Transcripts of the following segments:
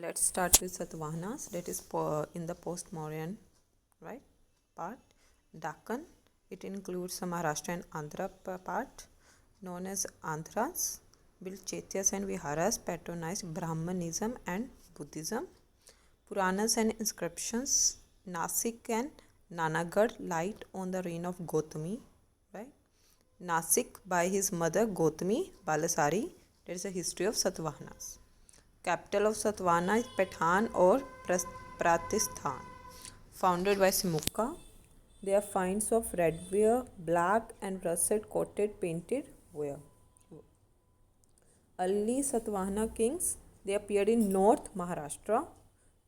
Let's start with Satavahanas, that is in the post-Mauryan, right, part. Dakkan, it includes some Maharashtra and Andhra part, known as Andhras, built Chaityas and Viharas, patronized Brahmanism and Buddhism. Puranas and inscriptions, Nasik and Nanagarh light on the reign of Gautami, right? Nasik by his mother Gautami Balasari. There is a history of Satavahanas. Capital of Satavahana is Pathan or Pratishthan. Founded by Simukka. There are finds of red ware, black and russet coated painted ware. Early Satavahana kings, they appeared in North Maharashtra.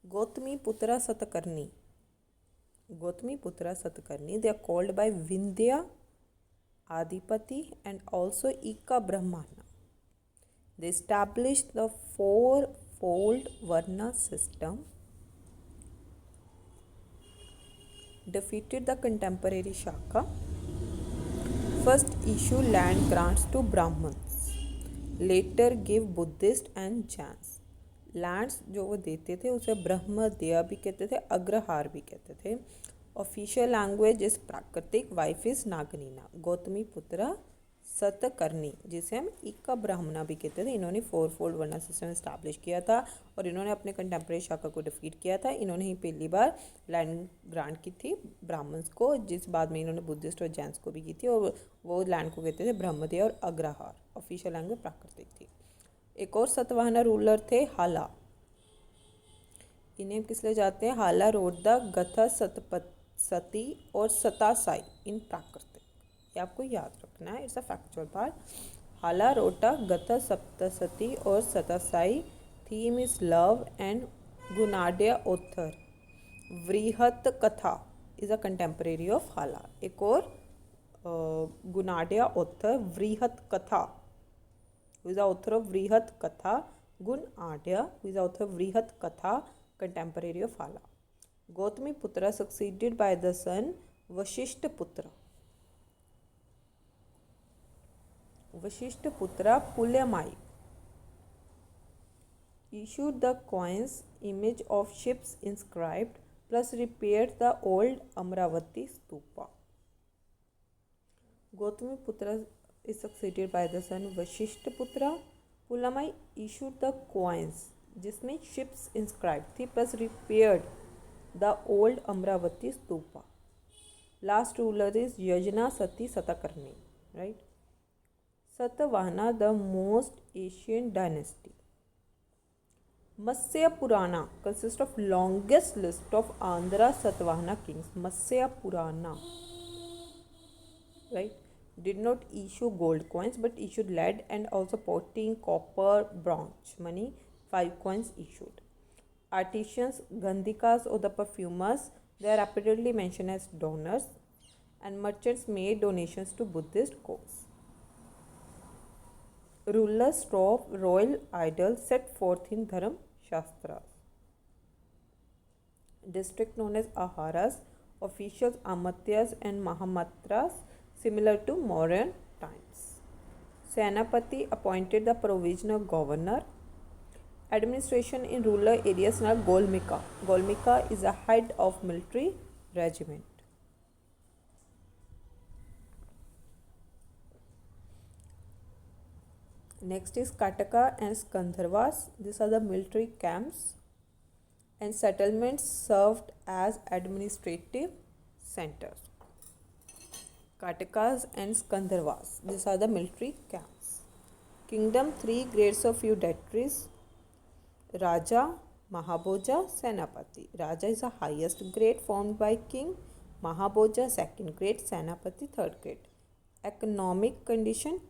Gautami Putra Satakarni. Gautami Putra Satakarni, they are called by Vindhya, Adipati and also Ika Brahmana. They established the four-fold Varna system, defeated the contemporary Shaka, first issued land grants to Brahmins, later gave Buddhist and Jains. Lands जो वो देते थे उसे ब्रह्मदेय भी कहते थे, अग्रहार भी कहते थे. ऑफिशियल लैंग्वेज इज प्राकृतिक, वाइफ इज नागनीना. गौतमी पुत्र सतकर्णी, जिसे हम इक्का ब्राह्मणा भी कहते थे, इन्होंने फोर फोल्ड वर्णा सिस्टम इस्टेब्लिश किया था और इन्होंने अपने कंटेम्प्रेरी शाखा को डिफीट किया था. इन्होंने ही पहली बार लैंड ग्रांट की थी ब्राह्मण्स को, जिस बाद में इन्होंने बुद्धिस्ट और जैन्स को भी की थी, और वो लैंड को कहते थे ब्रह्मदेय और अग्रहार. ऑफिशियल लैंग्वेज प्राकृतिक थी. एक और सतवाहना रूलर थे हाला. इन्हें किस लिए जाते हैं? हाला रोड द गथा सती और सतासाई इन प्राकृतिक. ये आपको याद रखना है, इट्स अ फैक्चुअल पार्ट. हाला रोटा गथा सप्तसती और Satsai. Theme is love and Gunadhya author. Brihat Katha is a contemporary of हाला. एक और गुनाड्य ओथर वृहत कथा, who is the author of Vrihat Katha. Gun Adya, who is the author of Vrihat Katha, contemporary of Hala. Gautami Putra succeeded by the son Vashishta Putra. Vashishta Putra Pulyamai issued the coins image of ships inscribed plus repaired the old Amravati stupa. Gautami Putra is succeeded by the son Vashishta Putra. Pulamai issued the coins जिसमें ships inscribed थी plus repaired the old Amravati stupa. Last ruler is Yajna Sati Satakarni, right? Satavahana, the most ancient dynasty. Matsya Purana consists of longest list of Andhra Satavahana kings. Matsya Purana, right? Did not issue gold coins but issued lead and also potting, copper, bronze money. 5 coins issued. Artisans, Gandhikas or the perfumers, they are repeatedly mentioned as donors, and merchants made donations to Buddhist cause. Rulers drove royal idols set forth in Dharam Shastras. District known as Aharas. Officials Amatyas and Mahamatras, similar to Mauryan times. Senapati appointed the provisional governor. Administration in rural areas are Golmika. Golmika is a head of military regiment. Next is Kataka and Skandharvas. These are the military camps and settlements served as administrative centers. Katakas and Skandharvas, these are the military camps. Kingdom, 3 grades of feudatories: Raja, Mahabhoja, Senapati. Raja is the highest grade formed by king. Mahabhoja, 2nd grade. Senapati, 3rd grade. Economic condition: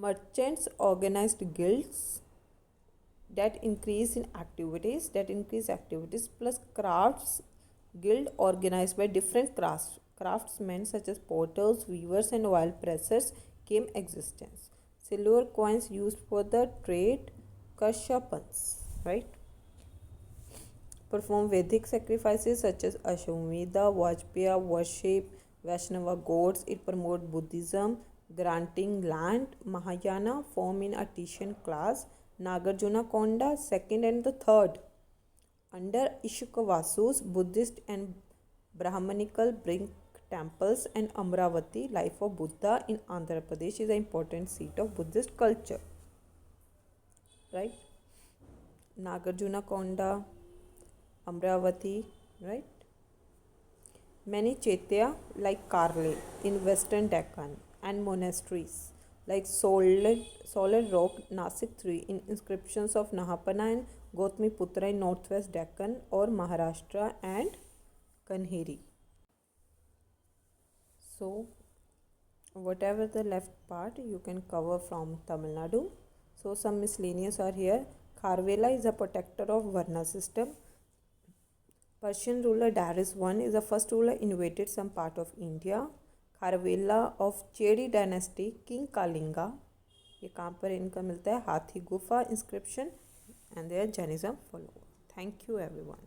merchants organized guilds that increase activities plus crafts guild organized by different craftsmen such as potters, weavers and oil pressers came existence. Silver coins used for the trade, Kashyapans, right? Perform Vedic sacrifices such as Ashwamedha, Vajpaya, worship Vaishnava gods. It promote Buddhism, granting land. Mahayana form in artisan class. Nagarjunakonda, second and the third. Under Ishukavasu's Buddhist and Brahmanical Brink temples and Amravati, life of Buddha in Andhra Pradesh is an important seat of Buddhist culture. Right? Nagarjunakonda, Amravati, right? Many Chaitya like Karle in western Deccan and monasteries like Solid Rock, Nasik 3 in inscriptions of Nahapana and Gautami Putra in northwest Deccan or Maharashtra and Kanheri. So whatever the left part you can cover from Tamil Nadu. So some miscellaneous are here. Kharvela is a protector of Varna system. Persian ruler Darius I is the first ruler invaded some part of India. Kharvela of Chedi dynasty, King Kalinga. ये कहाँ पर इनका मिलता है? हाथी गुफा inscription and their Jainism follower. Thank you everyone.